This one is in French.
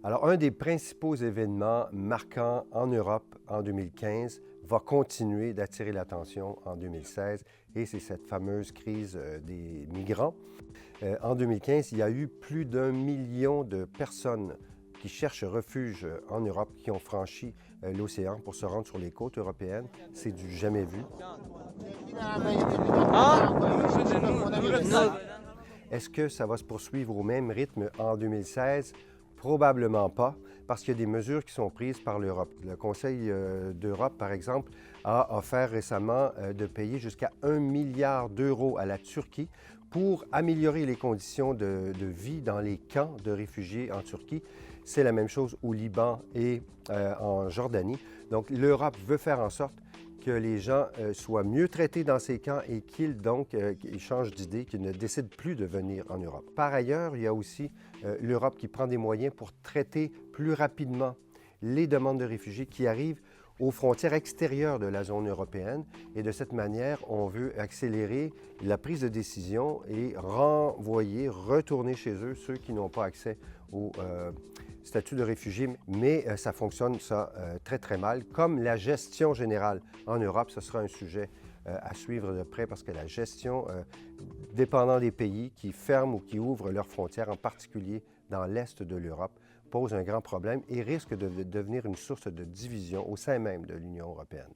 Alors, un des principaux événements marquants en Europe en 2015 va continuer d'attirer l'attention en 2016 et c'est cette fameuse crise des migrants. En 2015, il y a eu plus d'1 million de personnes qui cherchent refuge en Europe, qui ont franchi l'océan pour se rendre sur les côtes européennes. C'est du jamais vu. Est-ce que ça va se poursuivre au même rythme en 2016? Probablement pas, parce qu'il y a des mesures qui sont prises par l'Europe. Le Conseil d'Europe, par exemple, a offert récemment de payer jusqu'à 1 milliard d'euros à la Turquie pour améliorer les conditions de vie dans les camps de réfugiés en Turquie. C'est la même chose au Liban et en Jordanie. Donc, l'Europe veut faire en sorte que les gens soient mieux traités dans ces camps et qu'ils ils changent d'idée, qu'ils ne décident plus de venir en Europe. Par ailleurs, il y a aussi l'Europe qui prend des moyens pour traiter plus rapidement les demandes de réfugiés qui arrivent aux frontières extérieures de la zone européenne. Et de cette manière, on veut accélérer la prise de décision et retourner chez eux ceux qui n'ont pas accès au statut de réfugié. Mais ça fonctionne, très, très mal. Comme la gestion générale en Europe, ce sera un sujet à suivre de près parce que la gestion, dépendant des pays qui ferment ou qui ouvrent leurs frontières, en particulier dans l'est de l'Europe, pose un grand problème et risque de devenir une source de division au sein même de l'Union européenne.